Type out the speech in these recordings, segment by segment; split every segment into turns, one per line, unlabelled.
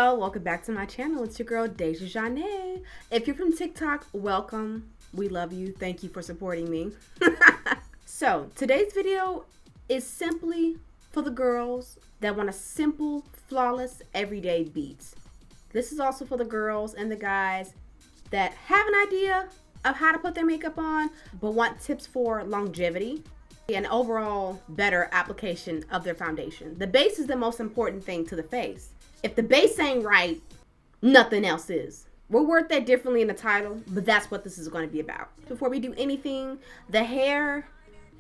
y'all, welcome back to my channel. It's your girl deja.zhane. If you're from TikTok, welcome. We love you. Thank you for supporting me. So today's video is simply for the girls that want a simple, flawless, everyday beat. This is also for the girls and the guys that have an idea of how to put their makeup on, but want tips for longevity and overall better application of their foundation. The base is the most important thing to the face. If the base ain't right, nothing else is. We'll word that differently in the title, but that's what this is going to be about. Before we do anything, the hair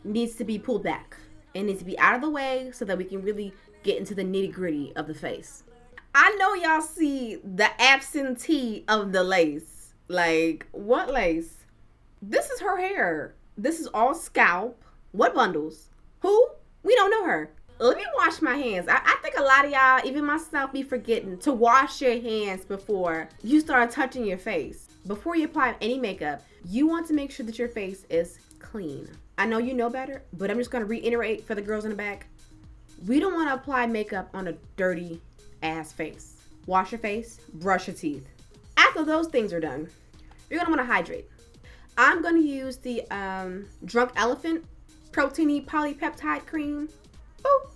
needs to be pulled back. It needs to be out of the way so that we can really get into the nitty-gritty of the face. I know y'all see the absentee of the lace. Like, what lace? This is her hair. This is all scalp. What bundles? Who? We don't know her. Let me wash my hands. I think a lot of y'all, even myself, be forgetting to wash your hands before you start touching your face. Before you apply any makeup, you want to make sure that your face is clean. I know you know better, but I'm just going to reiterate for the girls in the back. We don't want to apply makeup on a dirty ass face. Wash your face, brush your teeth. After those things are done, you're going to want to hydrate. I'm going to use the Drunk Elephant Proteiny Polypeptide Cream. Boop.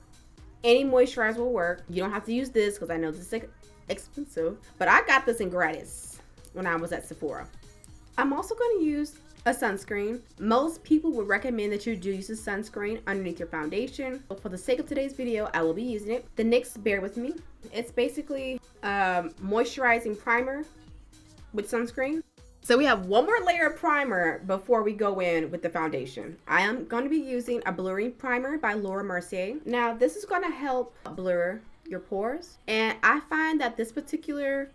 Any moisturizer will work. You don't have to use this because I know this is expensive, but I got this in gratis when I was at Sephora. I'm also going to use a sunscreen. Most people would recommend that you do use a sunscreen underneath your foundation. But for the sake of today's video, I will be using it. The NYX Bear With Me. It's basically moisturizing primer with sunscreen. So we have one more layer of primer before we go in with the foundation. I am going to be using a Blurry Primer by Mercier. Now this is going to help blur your pores. And I find that this particular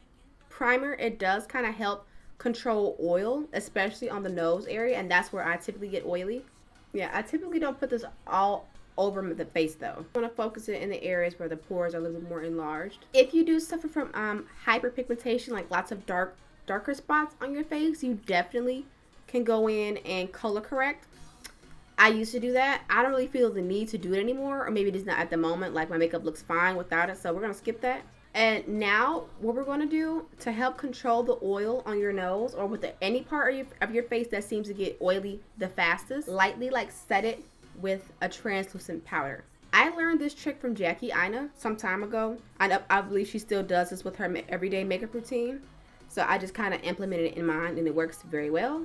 primer, it does kind of help control oil, especially on the nose area. And that's where I typically get oily. Yeah, I typically don't put this all over the face though. I'm going to focus it in the areas where the pores are a little bit more enlarged. If you do suffer from hyperpigmentation, like lots of darker spots on your face, you definitely can go in and color correct. I used to do that. I don't really feel the need to do it anymore, or maybe it's not at the moment. Like my makeup looks fine without it, so we're gonna skip that. And now what we're gonna do to help control the oil on your nose or with any part of your face that seems to get oily the fastest, lightly set it with a translucent powder. I learned this trick from Jackie Aina some time ago. I believe she still does this with her everyday makeup routine. So I just kind of implemented it in mine and it works very well.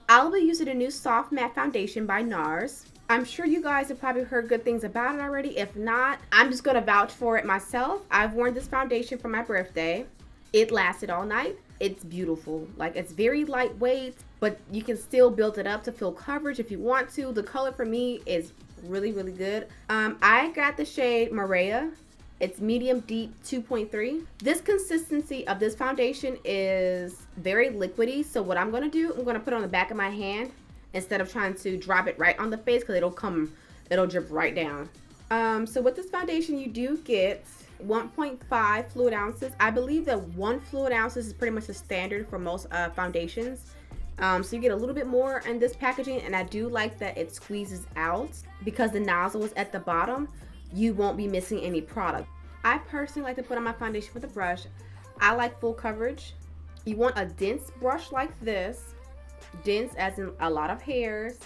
I'll be using a new soft matte foundation by Nars. I'm sure you guys have probably heard good things about it already. If not, I'm just going to vouch for it myself. I've worn this foundation for my birthday. It lasted all night. It's beautiful. Like, it's very lightweight, but you can still build it up to fill coverage if you want to. The color for me is really, really good. I got the shade Moorea. It's medium deep 2.3. This consistency of this foundation is very liquidy. So what I'm gonna do, I'm gonna put it on the back of my hand instead of trying to drop it right on the face because it'll drip right down. So with this foundation, you do get 1.5 fluid ounces. I believe that 1 fluid ounce is pretty much the standard for most foundations. So you get a little bit more in this packaging, and I do like that it squeezes out because the nozzle is at the bottom. You won't be missing any product. I personally like to put on my foundation with a brush. I like full coverage. You want a dense brush like this. Dense as in a lot of hairs.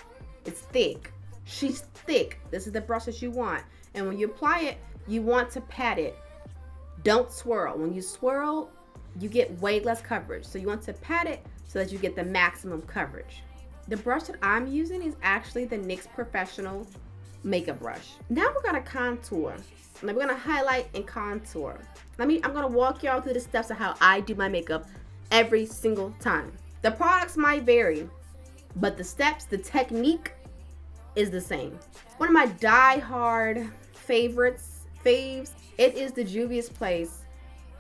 It's thick. She's thick. This is the brush that you want. And when you apply it, you want to pat it. Don't swirl. When you swirl, you get way less coverage. So you want to pat it so that you get the maximum coverage. The brush that I'm using is actually the NYX Professional makeup brush. Now we're gonna contour. Now we're gonna highlight and contour. I'm gonna walk y'all through the steps of how I do my makeup every single time. The products might vary, but the steps, the technique is the same. One of my die-hard faves, it is the Juvias Place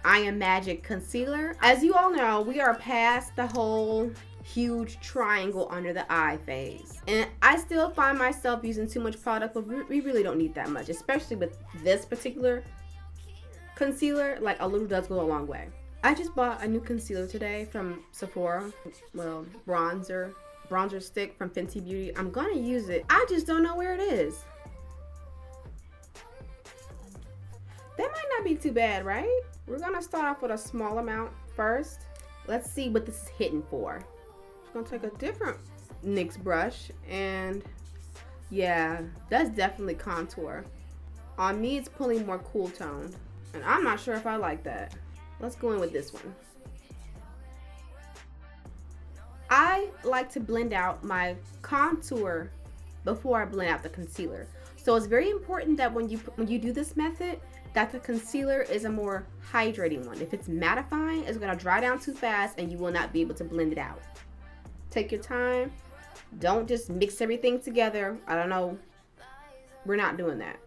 I Am Magic Concealer. As you all know, we are past the whole huge triangle under the eye phase, and I still find myself using too much product, but we really don't need that much, especially with this particular concealer. Like, a little does go a long way. I just bought a new concealer today from Sephora. Well, bronzer stick from Fenty Beauty. I'm gonna use it. I just don't know where it is. That might not can't be too bad, right? We're gonna start off with a small amount first. Let's see what this is hitting for. I'm gonna take a different NYX brush, and yeah, that's definitely contour. On me, it's pulling more cool toned, and I'm not sure if I like that. Let's go in with this one. I like to blend out my contour before I blend out the concealer. So it's very important that when you do this method, that the concealer is a more hydrating one. If it's mattifying, it's gonna dry down too fast and you will not be able to blend it out. Take your time. Don't just mix everything together. I don't know. We're not doing that.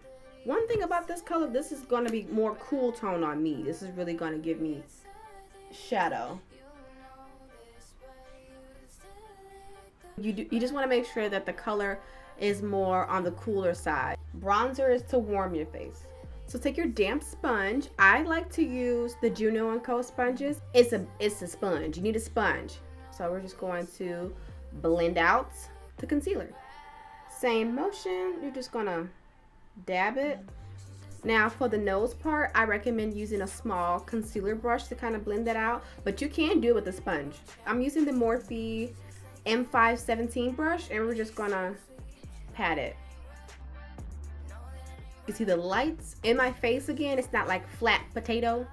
One thing about this color, this is gonna be more cool tone on me. This is really gonna give me shadow. You just want to make sure that the color is more on the cooler side. Bronzer is to warm your face. So take your damp sponge. I like to use the JUNO Co sponges. It's a sponge. You need a sponge. So we're just going to blend out the concealer. Same motion. You're just gonna dab it. Now for the nose part, I recommend using a small concealer brush to kind of blend that out, but you can do it with a sponge. I'm using the Morphe M517 brush, and we're just gonna pat it. You see the lights in my face again. It's not like flat potato.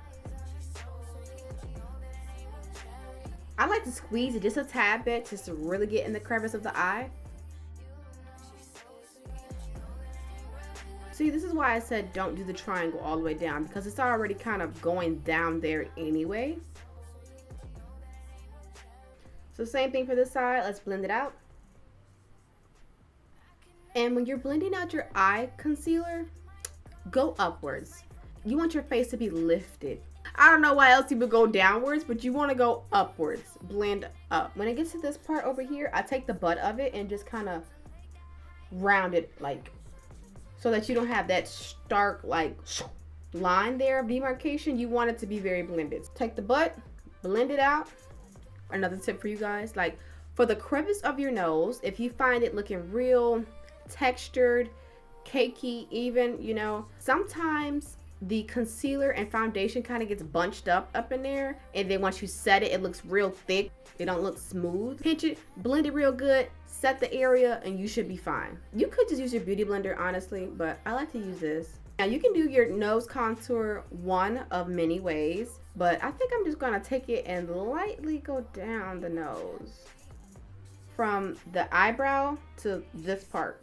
I like to squeeze it just a tad bit just to really get in the crevice of the eye. See, this is why I said don't do the triangle all the way down, because it's already kind of going down there anyway. So same thing for this side. Let's blend it out. And when you're blending out your eye concealer, go upwards. You want your face to be lifted. I don't know why else you would go downwards, but you want to go upwards. Blend up. When it gets to this part over here, I take the butt of it and just kind of round it, like, so that you don't have that stark like line there of demarcation. You want it to be very blended. Take the butt, blend it out. Another tip for you guys, like for the crevice of your nose, if you find it looking real textured, cakey even, you know, sometimes the concealer and foundation kind of gets bunched up in there, and then once you set it, it looks real thick. It don't look smooth. Pinch it, blend it real good, set the area, and you should be fine. You could just use your beauty blender, honestly, but I like to use this. Now you can do your nose contour one of many ways, but I think I'm just gonna take it and lightly go down the nose from the eyebrow to this part.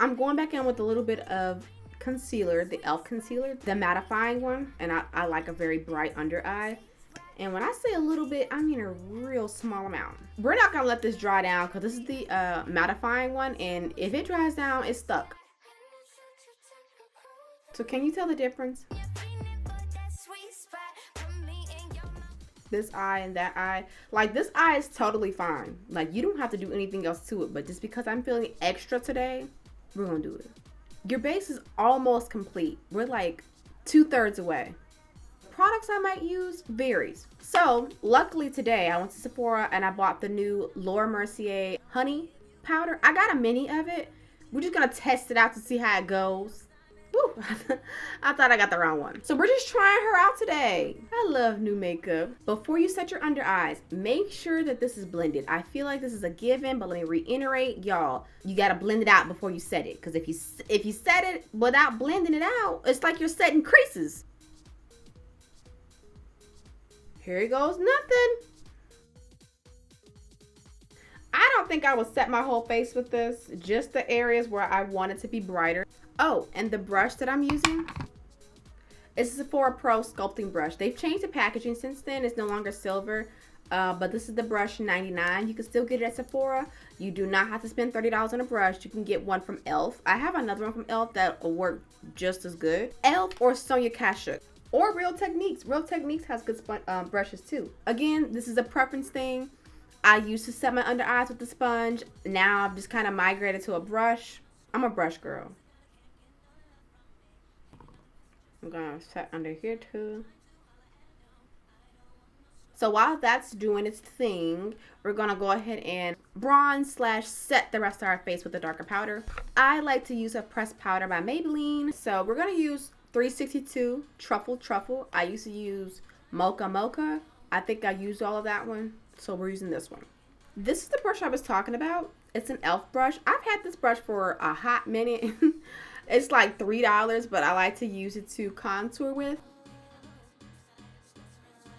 I'm going back in with a little bit of concealer, the e.l.f. concealer, the mattifying one, and I like a very bright under eye. And when I say a little bit, I mean a real small amount. We're not gonna let this dry down because this is the mattifying one, and if it dries down, it's stuck. So can you tell the difference? This eye and that eye. Like this eye is totally fine. Like you don't have to do anything else to it, but just because I'm feeling extra today, we're gonna do it. Your base is almost complete. We're like 2/3 away. Products I might use varies. So luckily today I went to Sephora and I bought the new Laura Mercier honey powder. I got a mini of it. We're just gonna test it out to see how it goes. Woo. I thought I got the wrong one. So we're just trying her out today. I love new makeup. Before you set your under eyes, make sure that this is blended. I feel like this is a given, but let me reiterate, y'all. You gotta blend it out before you set it. Because if you set it without blending it out, it's like you're setting creases. Here goes nothing. I don't think I will set my whole face with this. Just the areas where I want it to be brighter. Oh, and the brush that I'm using is a Sephora Pro sculpting brush. They've changed the packaging since then. It's no longer silver, but this is the brush 99. You can still get it at Sephora. You do not have to spend $30 on a brush. You can get one from e.l.f. I have another one from e.l.f. that will work just as good. e.l.f. or Sonia Kashuk. Or Real Techniques. Real Techniques has good brushes too. Again, this is a preference thing. I used to set my under eyes with the sponge. Now I've just kind of migrated to a brush. I'm a brush girl. I'm gonna set under here too. So while that's doing its thing, we're gonna go ahead and bronze / set the rest of our face with a darker powder. I like to use a pressed powder by Maybelline. So we're gonna use 362 Truffle. I used to use Mocha. I think I used all of that one, so we're using this one. This is the brush I was talking about. It's an e.l.f. brush. I've had this brush for a hot minute. It's like $3, but I like to use it to contour with.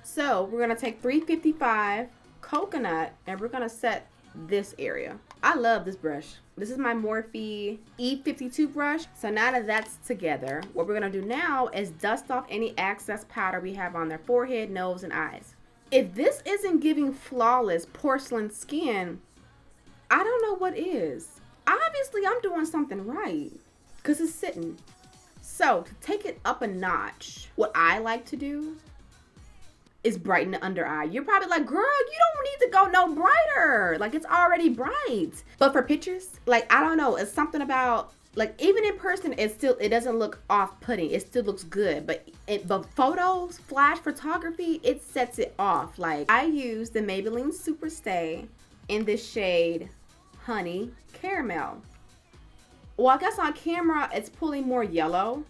So we're going to take 355 coconut and we're going to set this area. I love this brush. This is my Morphe E52 brush. So now that that's together, what we're going to do now is dust off any excess powder we have on their forehead, nose, and eyes. If this isn't giving flawless porcelain skin, I don't know what is. Obviously, I'm doing something right because it's sitting. So to take it up a notch, what I like to do is brighten the under eye. You're probably like, girl, you don't need to go no brighter. Like, it's already bright. But for pictures, like, I don't know. It's something about, like, even in person, it doesn't look off-putting. It still looks good. But photos, flash photography, it sets it off. Like, I use the Maybelline Super Stay in this shade Honey Caramel. Well, I guess on camera, it's pulling more yellow.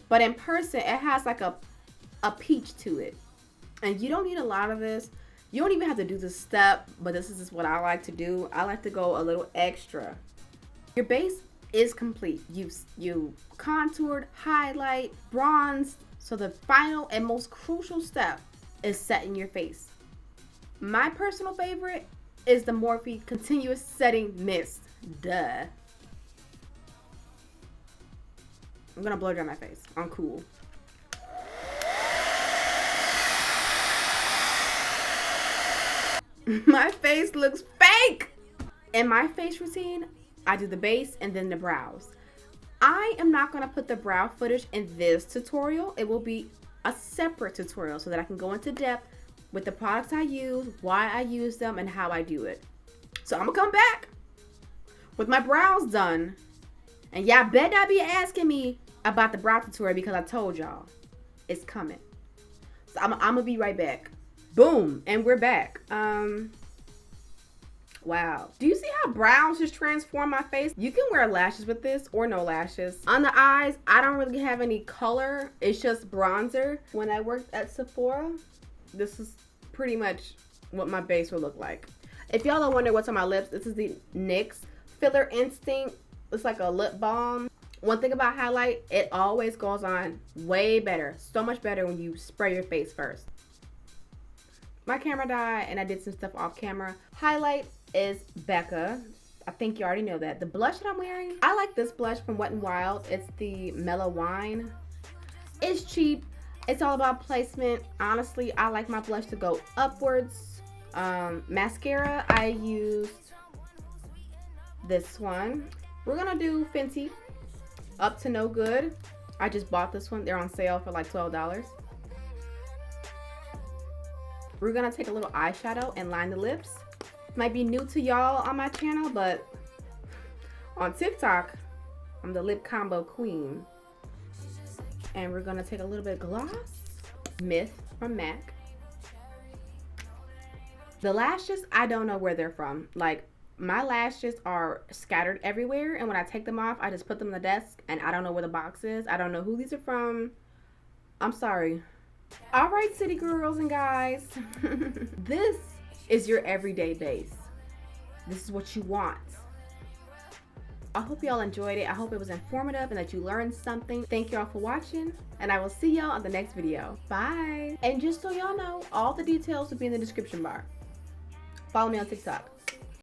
But in person, it has like a peach to it. And you don't need a lot of this. You don't even have to do this step, but this is just what I like to do. I like to go a little extra. Your base is complete. You contoured, highlight, bronzed. So the final and most crucial step is setting your face. My personal favorite is the Morphe Continuous Setting Mist. Duh. I'm gonna blow dry my face. I'm cool. My face looks fake. In my face routine, I do the base and then the brows. I am not going to put the brow footage in this tutorial. It will be a separate tutorial so that I can go into depth with the products I use, why I use them, and how I do it. So I'm going to come back with my brows done. And y'all better not be asking me about the brow tutorial because I told y'all it's coming. So I'm going to be right back. Boom, and we're back. Wow. Do you see how brows just transform my face? You can wear lashes with this or no lashes. On the eyes, I don't really have any color. It's just bronzer. When I worked at Sephora, this is pretty much what my base would look like. If y'all don't wonder what's on my lips, this is the NYX Filler Instinct. It's like a lip balm. One thing about highlight, it always goes on way better. So much better when you spray your face first. My camera died and I did some stuff off camera. Highlight is Becca. I think you already know that. The blush that I'm wearing, I like this blush from Wet n Wild. It's the Mellow Wine. It's cheap. It's all about placement. Honestly, I like my blush to go upwards. Mascara, I used this one. We're gonna do Fenty Up to No Good. I just bought this one. They're on sale for like $12. We're gonna take a little eyeshadow and line the lips. Might be new to y'all on my channel, but on TikTok, I'm the lip combo queen. And we're gonna take a little bit of gloss. Myth from MAC. The lashes, I don't know where they're from. Like, my lashes are scattered everywhere, and when I take them off, I just put them on the desk, and I don't know where the box is. I don't know who these are from. I'm sorry. All right, city girls and guys. This is your everyday base. This is what you want. I hope y'all enjoyed it. I hope it was informative and that you learned something. Thank y'all for watching, and I will see y'all on the next video. Bye. And just so y'all know, all the details will be in the description bar. Follow me on TikTok.